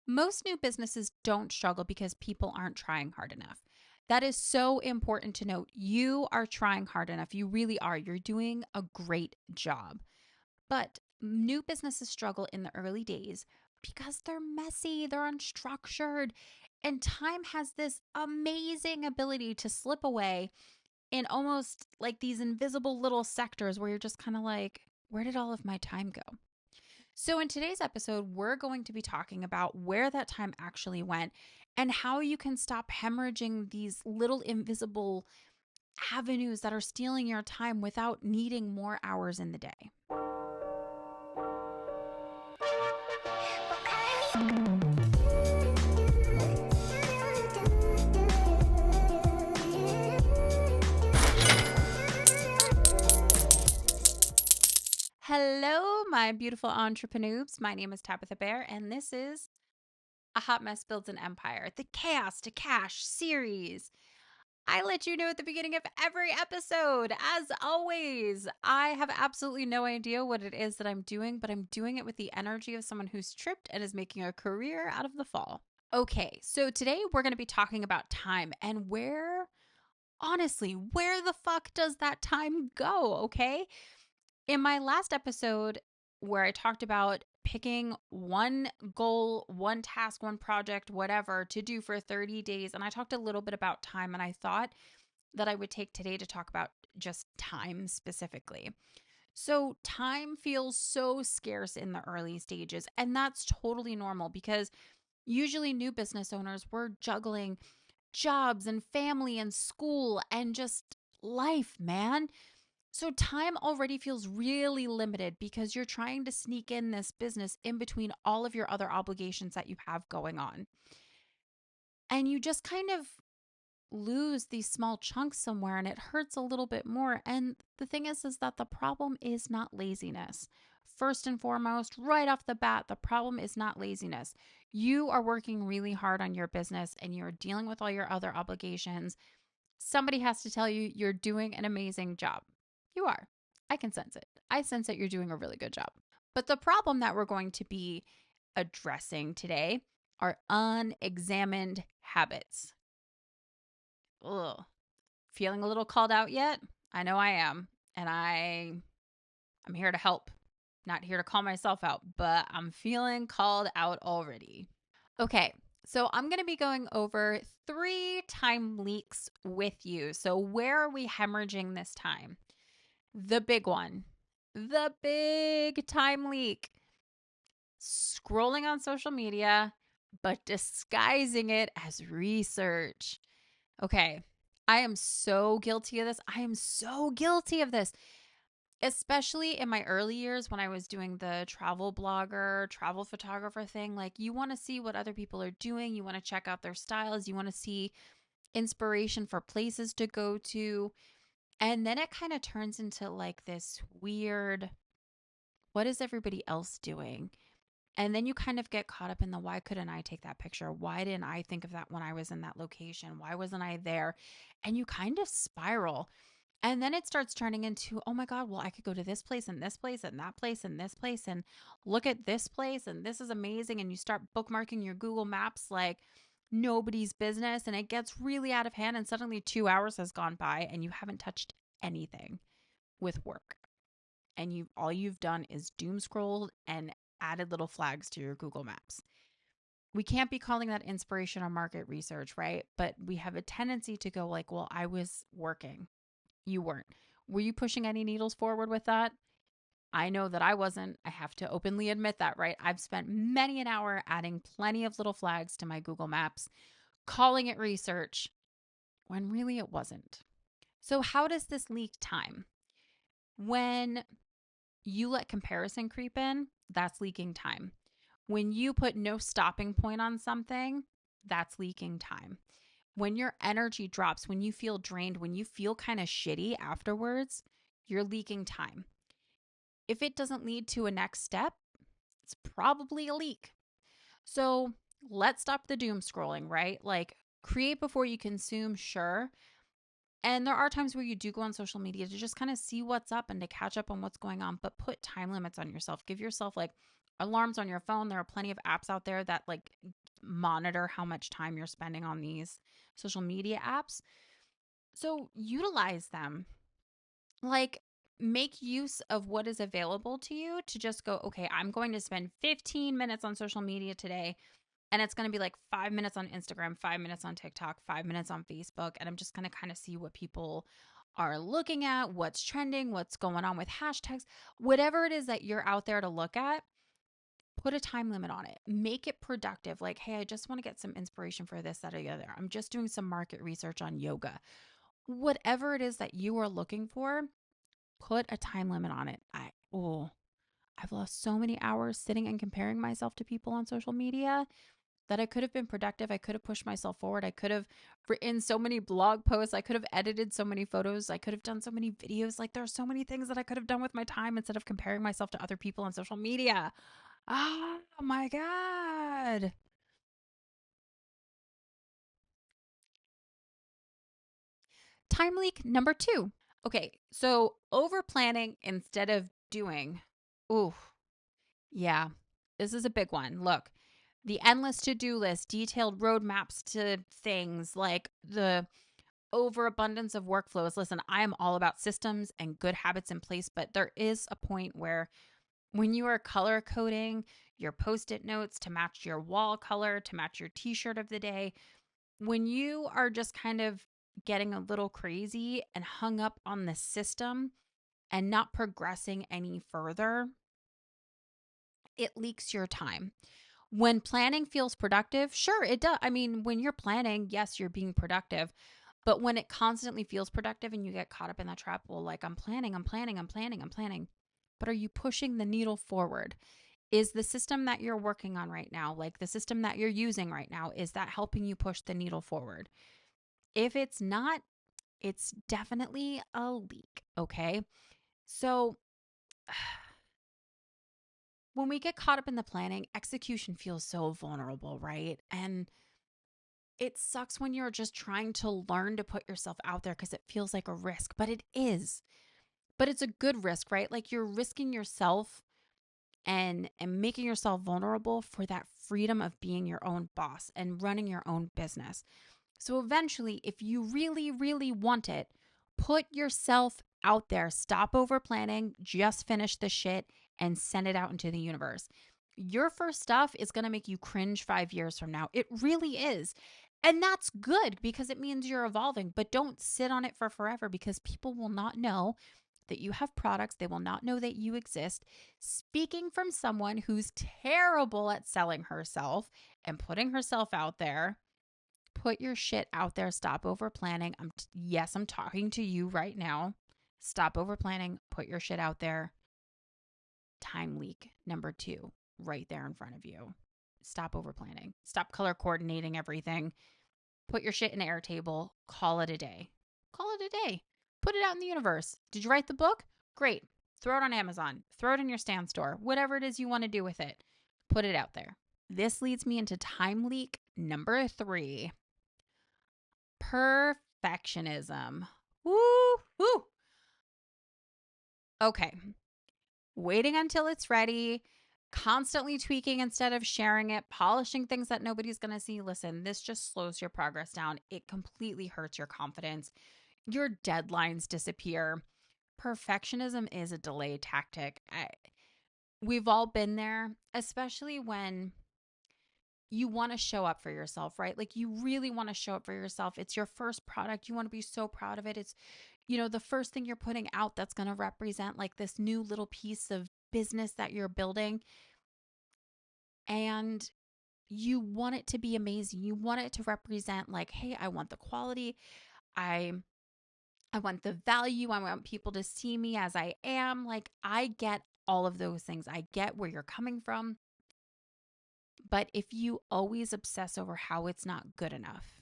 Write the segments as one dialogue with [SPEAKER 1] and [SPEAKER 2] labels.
[SPEAKER 1] Most new businesses don't struggle because people aren't trying hard enough. That is so important to note. You are trying hard enough. You really are. You're doing a great job. But new businesses struggle in the early days because they're messy, they're unstructured, and time has this amazing ability to slip away in almost like these invisible little sectors where you're just kind of like, where did all of my time go? So, in today's episode, we're going to be talking about where that time actually went and how you can stop hemorrhaging these little invisible avenues that are stealing your time without needing more hours in the day. Hello, my beautiful entrepreneurs. My name is Tabitha Bear, and this is A Hot Mess Builds an Empire, the Chaos to Cash series. I let you know at the beginning of every episode. As always, I have absolutely no idea what it is that I'm doing, but I'm doing it with the energy of someone who's tripped and is making a career out of the fall. Okay, so today we're going to be talking about time and honestly, where the fuck does that time go? Okay. In my last episode, where I talked about picking one goal, one task, one project, whatever to do for 30 days, and I talked a little bit about time, and I thought that I would take today to talk about just time specifically. So, time feels so scarce in the early stages, and that's totally normal because usually new business owners were juggling jobs and family and school and just life, man. So time already feels really limited because you're trying to sneak in this business in between all of your other obligations that you have going on. And you just kind of lose these small chunks somewhere and it hurts a little bit more. And the thing is that the problem is not laziness. First and foremost, right off the bat, the problem is not laziness. You are working really hard on your business and you're dealing with all your other obligations. Somebody has to tell you you're doing an amazing job. You are. I can sense it. I sense that you're doing a really good job. But the problem that we're going to be addressing today are unexamined habits. Ugh. Feeling a little called out yet? I know I am. And I'm here to help. Not here to call myself out, but I'm feeling called out already. Okay, so I'm going to be going over 3 time leaks with you. So, where are we hemorrhaging this time? The big one, the big time leak. Scrolling on social media, but disguising it as research. Okay, I am so guilty of this. I am so guilty of this, especially in my early years when I was doing the travel blogger, travel photographer thing. Like, you want to see what other people are doing, you want to check out their styles, you want to see inspiration for places to go to. And then it kind of turns into like this weird, what is everybody else doing? And then you kind of get caught up in the why couldn't I take that picture? Why didn't I think of that when I was in that location? Why wasn't I there? And you kind of spiral. And then it starts turning into, oh my God, well, I could go to this place and this place and that place and this place and look at this place and this is amazing. And you start bookmarking your Google Maps like nobody's business. And it gets really out of hand. And suddenly 2 hours has gone by and you haven't touched anything with work. And all you've done is doom scrolled and added little flags to your Google Maps. We can't be calling that inspiration or market research, right? But we have a tendency to go like, well, I was working. You weren't. Were you pushing any needles forward with that? I know that I wasn't. I have to openly admit that, right? I've spent many an hour adding plenty of little flags to my Google Maps, calling it research when really it wasn't. So, how does this leak time? When you let comparison creep in, that's leaking time. When you put no stopping point on something, that's leaking time. When your energy drops, when you feel drained, when you feel kind of shitty afterwards, you're leaking time. If it doesn't lead to a next step, it's probably a leak. So let's stop the doom scrolling, right? Like, create before you consume, sure. And there are times where you do go on social media to just kind of see what's up and to catch up on what's going on, but put time limits on yourself. Give yourself like alarms on your phone. There are plenty of apps out there that like monitor how much time you're spending on these social media apps. So utilize them. Like, make use of what is available to you to just go, okay, I'm going to spend 15 minutes on social media today. And it's going to be like 5 minutes on Instagram, 5 minutes on TikTok, 5 minutes on Facebook. And I'm just going to kind of see what people are looking at, what's trending, what's going on with hashtags, whatever it is that you're out there to look at. Put a time limit on it. Make it productive. Like, hey, I just want to get some inspiration for this, that, or the other. I'm just doing some market research on yoga. Whatever it is that you are looking for, put a time limit on it. I've lost so many hours sitting and comparing myself to people on social media that I could have been productive. I could have pushed myself forward. I could have written so many blog posts. I could have edited so many photos. I could have done so many videos. Like, there are so many things that I could have done with my time instead of comparing myself to other people on social media. Oh my God. Time leak number 2. Okay, so over planning instead of doing. Ooh, yeah, this is a big one. Look, the endless to do list, detailed roadmaps to things, like the overabundance of workflows. Listen, I am all about systems and good habits in place, but there is a point where when you are color coding your post it notes to match your wall color, to match your t shirt of the day, when you are just kind of getting a little crazy and hung up on the system and not progressing any further, it leaks your time. When planning feels productive, sure, it does. I mean, when you're planning, yes, you're being productive. But when it constantly feels productive and you get caught up in that trap, well, like I'm planning, I'm planning, I'm planning, I'm planning. But are you pushing the needle forward? Is the system that you're working on right now, like the system that you're using right now, is that helping you push the needle forward? If it's not, it's definitely a leak. Okay. So when we get caught up in the planning, execution feels so vulnerable, right? And it sucks when you're just trying to learn to put yourself out there because it feels like a risk, but it is. But it's a good risk, right? Like you're risking yourself and making yourself vulnerable for that freedom of being your own boss and running your own business. So eventually, if you really, really want it, put yourself out there. Stop over planning, just finish the shit and send it out into the universe. Your first stuff is going to make you cringe 5 years from now. It really is. And that's good because it means you're evolving, but don't sit on it for forever because people will not know that you have products. They will not know that you exist. Speaking from someone who's terrible at selling herself and putting herself out there, put your shit out there. Stop over planning. Yes, I'm talking to you right now. Stop over planning. Put your shit out there. Time leak number 2, right there in front of you. Stop over planning. Stop color coordinating everything. Put your shit in Airtable. Call it a day. Call it a day. Put it out in the universe. Did you write the book? Great. Throw it on Amazon. Throw it in your stand store. Whatever it is you want to do with it, put it out there. This leads me into time leak number 3. Perfectionism. Woo woo. Okay. Waiting until it's ready, constantly tweaking instead of sharing it, polishing things that nobody's going to see. Listen, this just slows your progress down. It completely hurts your confidence. Your deadlines disappear. Perfectionism is a delay tactic. We've all been there, especially when you want to show up for yourself, right? Like you really want to show up for yourself. It's your first product. You want to be so proud of it. It's, the first thing you're putting out that's going to represent like this new little piece of business that you're building. And you want it to be amazing. You want it to represent like, hey, I want the quality. I I want the value. I want people to see me as I am. Like I get all of those things. I get where you're coming from. But if you always obsess over how it's not good enough,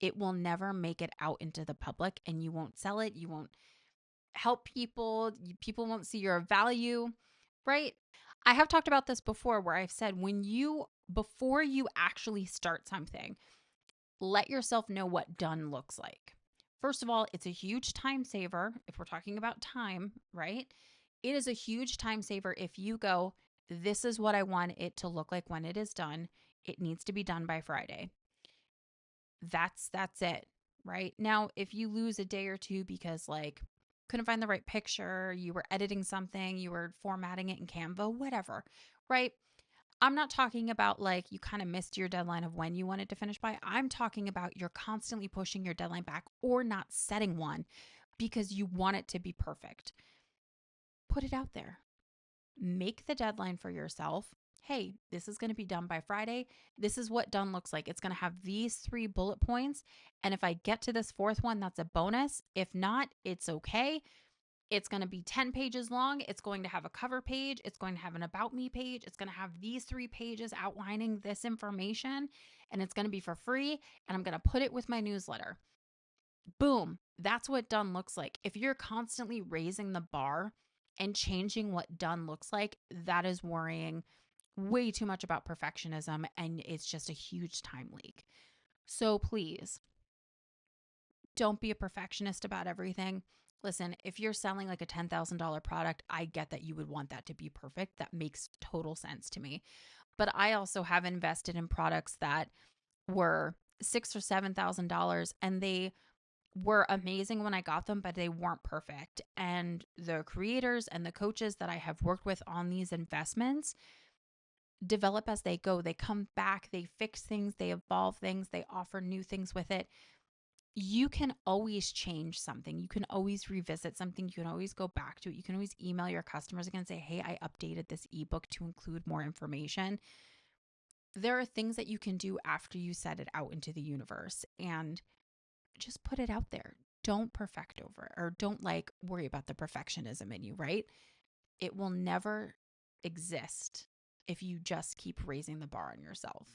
[SPEAKER 1] it will never make it out into the public and you won't sell it. You won't help people. People won't see your value, right? I have talked about this before where I've said before you actually start something, let yourself know what done looks like. First of all, it's a huge time saver if we're talking about time, right? It is a huge time saver if you go, This is what I want it to look like when it is done. It needs to be done by Friday. That's it, right? Now, if you lose a day or two because like couldn't find the right picture, you were editing something, you were formatting it in Canva, whatever, right? I'm not talking about like you kind of missed your deadline of when you wanted to finish by. I'm talking about you're constantly pushing your deadline back or not setting one because you want it to be perfect. Put it out there. Make the deadline for yourself. Hey, this is going to be done by Friday. This is what done looks like. It's going to have these 3 bullet points. And if I get to this fourth one, that's a bonus. If not, it's okay. It's going to be 10 pages long. It's going to have a cover page. It's going to have an about me page. It's going to have these 3 pages outlining this information. And it's going to be for free. And I'm going to put it with my newsletter. Boom. That's what done looks like. If you're constantly raising the bar and changing what done looks like, that is worrying way too much about perfectionism. And it's just a huge time leak. So please don't be a perfectionist about everything. Listen, if you're selling like a $10,000 product, I get that you would want that to be perfect. That makes total sense to me. But I also have invested in products that were $6,000 or $7,000 and they were amazing when I got them, but they weren't perfect. And the creators and the coaches that I have worked with on these investments develop as they go. They come back, they fix things, they evolve things, they offer new things with it. You can always change something. You can always revisit something. You can always go back to it. You can always email your customers again and say, hey, I updated this ebook to include more information. There are things that you can do after you set it out into the universe and just put it out there. Don't perfect over it or don't like worry about the perfectionism in you, right? It will never exist if you just keep raising the bar on yourself.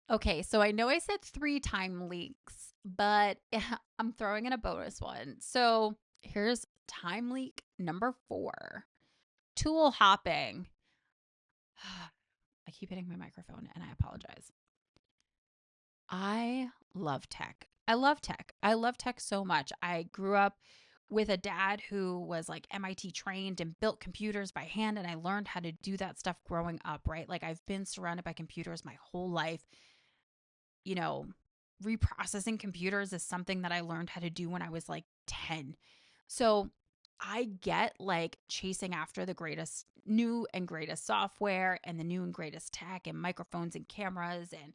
[SPEAKER 1] Okay, so I know I said 3 time leaks, but I'm throwing in a bonus one. So here's time leak number 4, tool hopping. I keep hitting my microphone and I apologize. I love tech. I love tech. I love tech so much. I grew up with a dad who was like MIT trained and built computers by hand. And I learned how to do that stuff growing up, right? Like I've been surrounded by computers my whole life. You know, reprocessing computers is something that I learned how to do when I was like 10. So I get like chasing after the greatest new and greatest software and the new and greatest tech and microphones and cameras and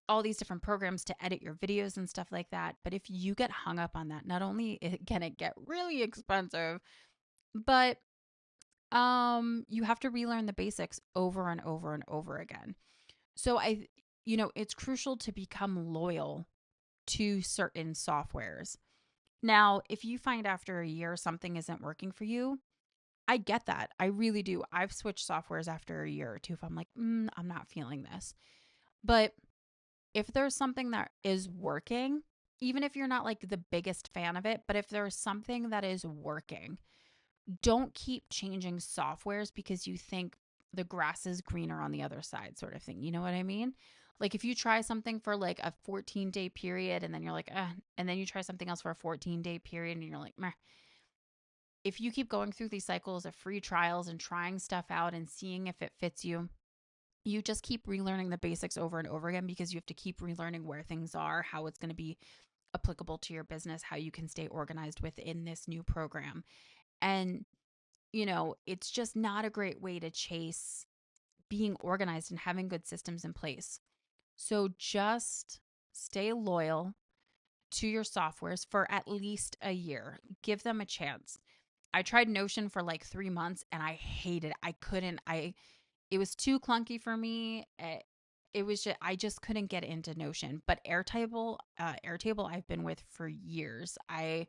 [SPEAKER 1] all these different programs to edit your videos and stuff like that. But if you get hung up on that, not only can it get really expensive, but you have to relearn the basics over and over and over again. So it's crucial to become loyal to certain softwares. Now, if you find after a year something isn't working for you, I get that. I really do. I've switched softwares after a year or two if I'm like, I'm not feeling this. But if there's something that is working, even if you're not like the biggest fan of it, but if there's something that is working, don't keep changing softwares because you think the grass is greener on the other side, sort of thing. You know what I mean? Like if you try something for like a 14-day period and then you're like, and then you try something else for a 14-day period and you're like, meh. If you keep going through these cycles of free trials and trying stuff out and seeing if it fits you, you just keep relearning the basics over and over again because you have to keep relearning where things are, how it's going to be applicable to your business, how you can stay organized within this new program. And, it's just not a great way to chase being organized and having good systems in place. So just stay loyal to your softwares for at least a year. Give them a chance. I tried Notion for like 3 months and I hated it. It was too clunky for me. I just couldn't get into Notion. But Airtable I've been with for years. I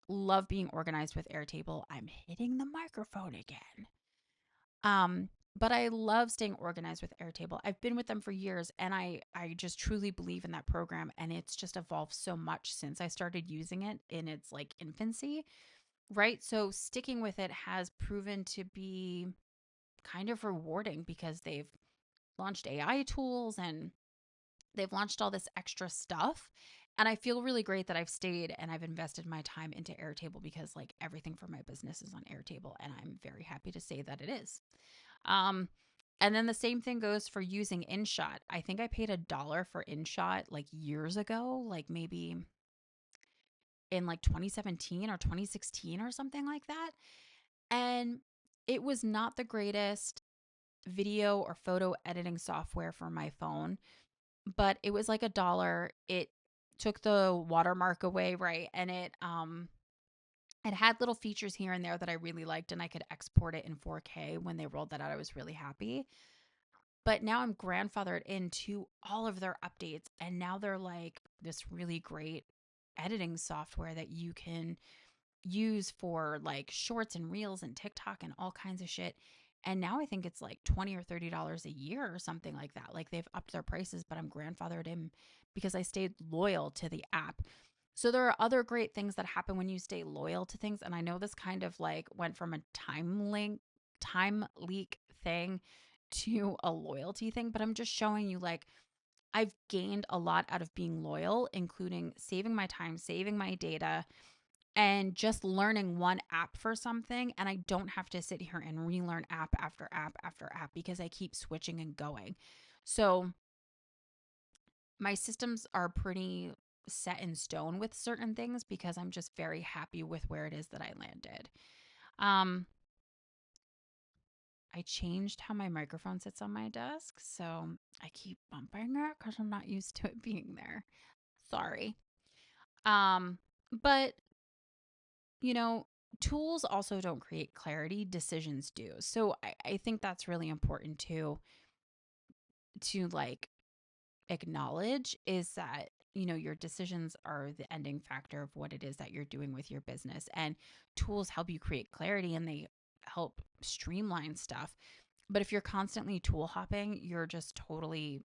[SPEAKER 1] love being organized with Airtable. I'm hitting the microphone again. But I love staying organized with Airtable. I've been with them for years and I just truly believe in that program and it's just evolved so much since I started using it in its like infancy, right? So sticking with it has proven to be kind of rewarding because they've launched AI tools and they've launched all this extra stuff. And I feel really great that I've stayed and I've invested my time into Airtable because like everything for my business is on Airtable and I'm very happy to say that it is. Um, and then the same thing goes for using InShot. I think I paid $1 for InShot like years ago, like maybe in like 2017 or 2016 or something like that. And it was not the greatest video or photo editing software for my phone, but it was like $1. It took the watermark away, right? And it had little features here and there that I really liked, and I could export it in 4K. When they rolled that out, I was really happy. But now I'm grandfathered into all of their updates, and now they're like this really great editing software that you can use for like shorts and reels and TikTok and all kinds of shit. And now I think it's like $20 or $30 a year or something like that. Like they've upped their prices, but I'm grandfathered in because I stayed loyal to the app. So there are other great things that happen when you stay loyal to things. And I know this kind of like went from a time leak thing to a loyalty thing, but I'm just showing you like I've gained a lot out of being loyal, including saving my time, saving my data, and just learning one app for something. And I don't have to sit here and relearn app after app after app because I keep switching and going. So my systems are pretty set in stone with certain things because I'm just very happy with where it is that I landed. Um, I changed how my microphone sits on my desk, so I keep bumping it because I'm not used to it being there. Sorry. Um, but you know, tools also don't create clarity, decisions do. So I think that's really important to like acknowledge is that your decisions are the ending factor of what it is that you're doing with your business, and tools help you create clarity and they help streamline stuff. But if you're constantly tool hopping, you're just totally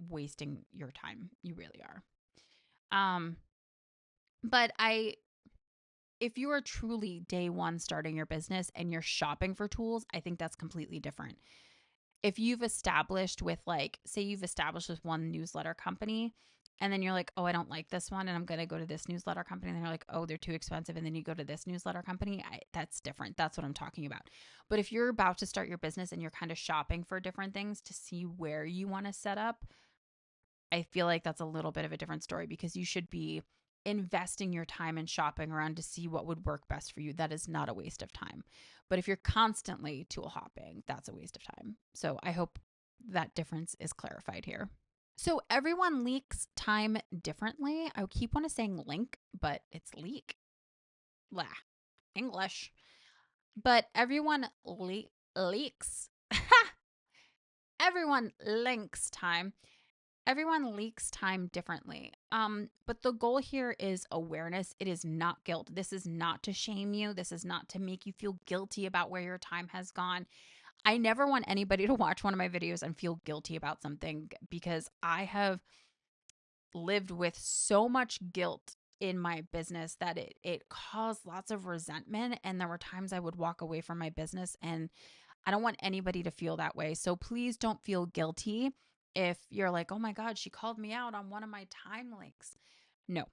[SPEAKER 1] wasting your time. You really are. um but I if you are truly day one starting your business and you're shopping for tools, I think that's completely different. If you've established with like, say you've established with one newsletter company and then you're like, oh, I don't like this one and I'm going to go to this newsletter company. And then you're like, oh, they're too expensive. And then you go to this newsletter company. That's different. That's what I'm talking about. But if you're about to start your business and you're kind of shopping for different things to see where you want to set up, I feel like that's a little bit of a different story because you should be investing your time in shopping around to see what would work best for you. That is not a waste of time. But if you're constantly tool hopping, that's a waste of time. So I hope that difference is clarified here. So everyone leaks time differently. I keep on saying link, but it's leak. Blah. English. But everyone leaks. Everyone links time. Everyone leaks time differently. But the goal here is awareness. It is not guilt. This is not to shame you. This is not to make you feel guilty about where your time has gone. I never want anybody to watch one of my videos and feel guilty about something because I have lived with so much guilt in my business that it caused lots of resentment, and there were times I would walk away from my business, and I don't want anybody to feel that way. So please don't feel guilty if you're like, oh my God, she called me out on one of my time links. No,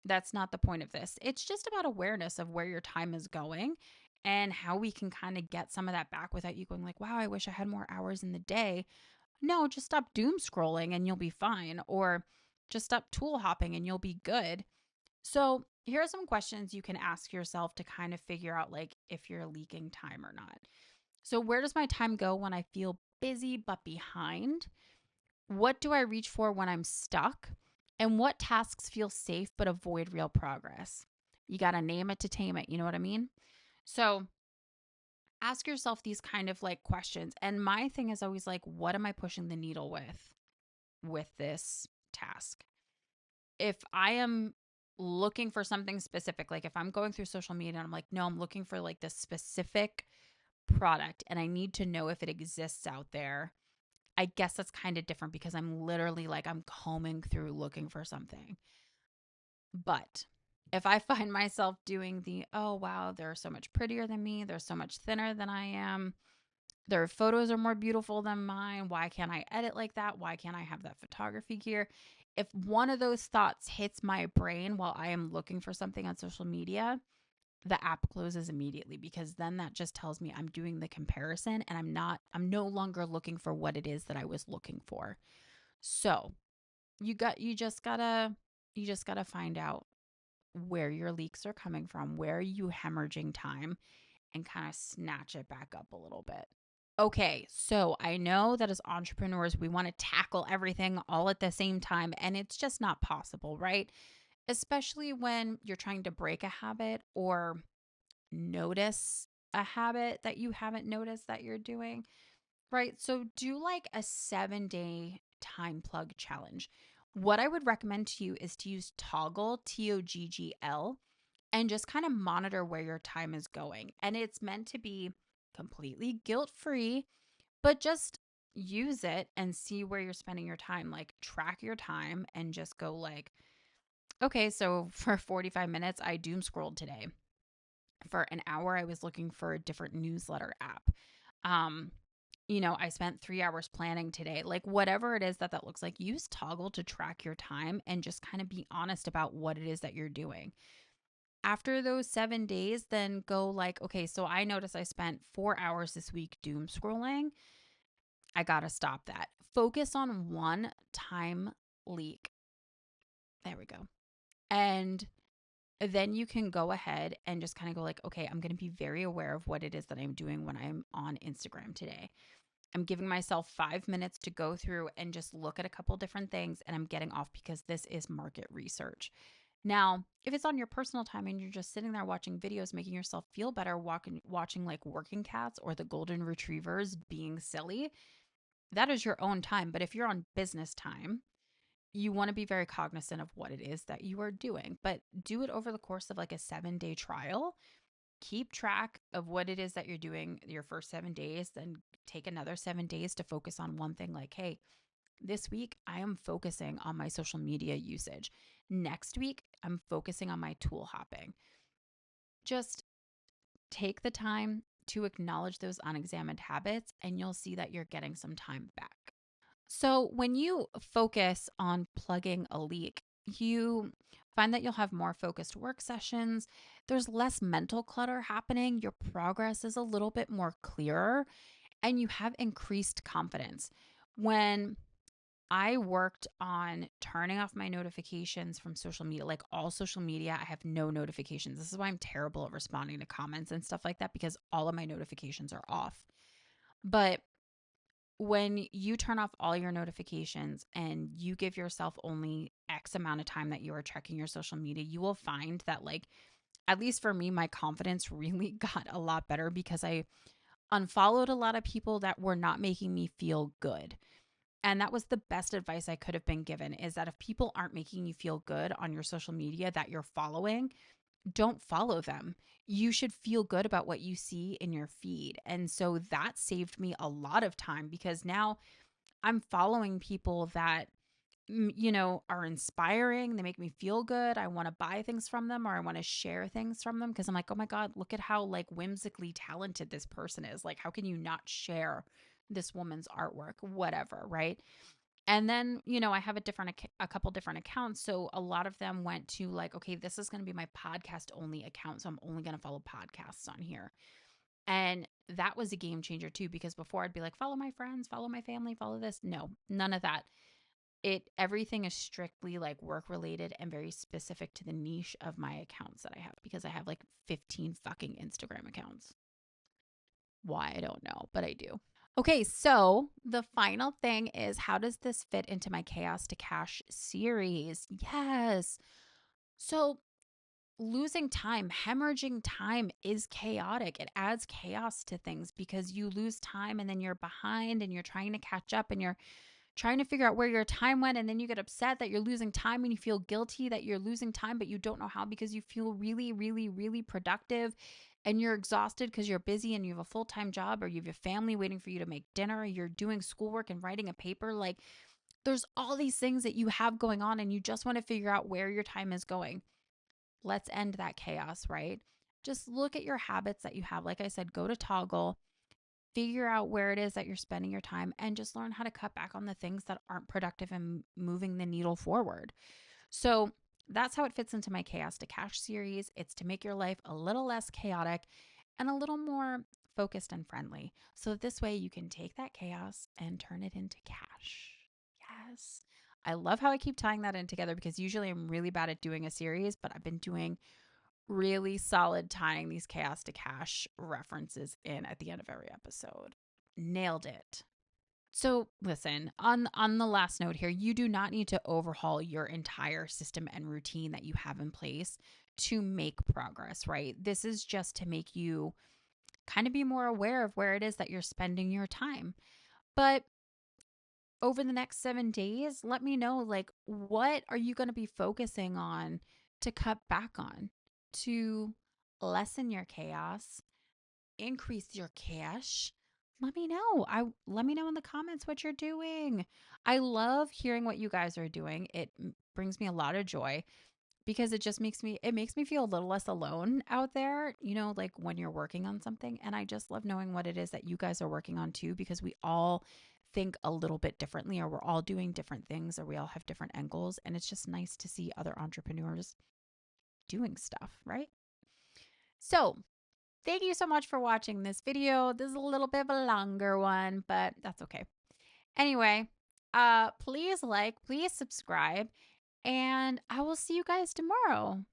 [SPEAKER 1] that's not the point of this. It's just about awareness of where your time is going and how we can kind of get some of that back without you going like, wow, I wish I had more hours in the day. No, just stop doom scrolling and you'll be fine. Or just stop tool hopping and you'll be good. So here are some questions you can ask yourself to kind of figure out like if you're leaking time or not. So, where does my time go when I feel busy but behind? What do I reach for when I'm stuck? And what tasks feel safe but avoid real progress? You got to name it to tame it. You know what I mean? So, ask yourself these kind of like questions. And my thing is always like, what am I pushing the needle with this task? If I am looking for something specific, like if I'm going through social media and I'm like, no, I'm looking for like this specific product and I need to know if it exists out there, I guess that's kind of different because I'm literally like, I'm combing through looking for something. But if I find myself doing the, oh, wow, they're so much prettier than me, they're so much thinner than I am, their photos are more beautiful than mine, why can't I edit like that? Why can't I have that photography gear? If one of those thoughts hits my brain while I am looking for something on social media, the app closes immediately, because then that just tells me I'm doing the comparison and I'm no longer looking for what it is that I was looking for. So, you just got to find out where your leaks are coming from, where are you hemorrhaging time, and kind of snatch it back up a little bit. Okay, so I know that as entrepreneurs, we want to tackle everything all at the same time, and it's just not possible, right? Especially when you're trying to break a habit or notice a habit that you haven't noticed that you're doing, right? So do like a 7-day time plug challenge. What I would recommend to you is to use Toggle, Toggl, and just kind of monitor where your time is going. And it's meant to be completely guilt free, but just use it and see where you're spending your time. Like track your time and just go like, okay, so for 45 minutes, I doom scrolled today. For an hour, I was looking for a different newsletter app. Um, I spent 3 hours planning today. Like whatever it is that looks like, use Toggle to track your time and just kind of be honest about what it is that you're doing. After those 7 days, then go like, okay, so I noticed I spent 4 hours this week doom scrolling. I got to stop that. Focus on one time leak. There we go. And then you can go ahead and just kind of go like, okay, I'm going to be very aware of what it is that I'm doing when I'm on Instagram today. I'm giving myself 5 minutes to go through and just look at a couple different things, and I'm getting off because this is market research. Now, if it's on your personal time and you're just sitting there watching videos, making yourself feel better, watching like working cats or the golden retrievers being silly, that is your own time. But if you're on business time, you want to be very cognizant of what it is that you are doing, but do it over the course of like a 7-day trial. Keep track of what it is that you're doing your first 7 days, then take another 7 days to focus on one thing. Like, hey, this week I am focusing on my social media usage. Next week, I'm focusing on my tool hopping. Just take the time to acknowledge those unexamined habits, and you'll see that you're getting some time back. So, when you focus on plugging a leak, you find that you'll have more focused work sessions. There's less mental clutter happening. Your progress is a little bit more clearer, and you have increased confidence. When I worked on turning off my notifications from social media, like all social media, I have no notifications. This is why I'm terrible at responding to comments and stuff like that, because all of my notifications are off. But when you turn off all your notifications and you give yourself only X amount of time that you are checking your social media, you will find that, like, at least for me, my confidence really got a lot better because I unfollowed a lot of people that were not making me feel good. And that was the best advice I could have been given, is that if people aren't making you feel good on your social media that you're following, don't follow them. You should feel good about what you see in your feed. And so that saved me a lot of time, because now I'm following people that, are inspiring. They make me feel good. I want to buy things from them, or I want to share things from them, because I'm like, oh my God, look at how like whimsically talented this person is. Like, how can you not share this woman's artwork? Whatever, right? And then, I have a couple different accounts. So a lot of them went to like, okay, this is going to be my podcast only account. So I'm only going to follow podcasts on here. And that was a game changer too, because before I'd be like, follow my friends, follow my family, follow this. No, none of that. Everything is strictly like work related and very specific to the niche of my accounts that I have, because I have like 15 fucking Instagram accounts. Why? I don't know, but I do. Okay, so the final thing is, how does this fit into my Chaos to Cash series? Yes. So losing time, hemorrhaging time is chaotic. It adds chaos to things because you lose time and then you're behind and you're trying to catch up and you're trying to figure out where your time went, and then you get upset that you're losing time and you feel guilty that you're losing time, but you don't know how, because you feel really, really, really productive and you're exhausted because you're busy and you have a full-time job, or you have a family waiting for you to make dinner, or you're doing schoolwork and writing a paper. Like, there's all these things that you have going on and you just want to figure out where your time is going. Let's end that chaos, right? Just look at your habits that you have. Like I said, go to Toggle, figure out where it is that you're spending your time, and just learn how to cut back on the things that aren't productive and moving the needle forward. So that's how it fits into my Chaos to Cash series. It's to make your life a little less chaotic and a little more focused and friendly. So this way you can take that chaos and turn it into cash. Yes. I love how I keep tying that in together because usually I'm really bad at doing a series, but I've been doing really solid tying these chaos to cash references in at the end of every episode. Nailed it. So, listen, on the last note here, you do not need to overhaul your entire system and routine that you have in place to make progress, right? This is just to make you kind of be more aware of where it is that you're spending your time. But over the next 7 days, let me know, like, what are you going to be focusing on to cut back on, to lessen your chaos, increase your cash? Let me know. Let me know in the comments what you're doing. I love hearing what you guys are doing. It brings me a lot of joy because it makes me feel a little less alone out there, like when you're working on something. And I just love knowing what it is that you guys are working on too, because we all think a little bit differently, or we're all doing different things, or we all have different end goals. And it's just nice to see other entrepreneurs doing stuff, right? So thank you so much for watching this video. This is a little bit of a longer one, but that's okay. Anyway, please like, please subscribe, and I will see you guys tomorrow.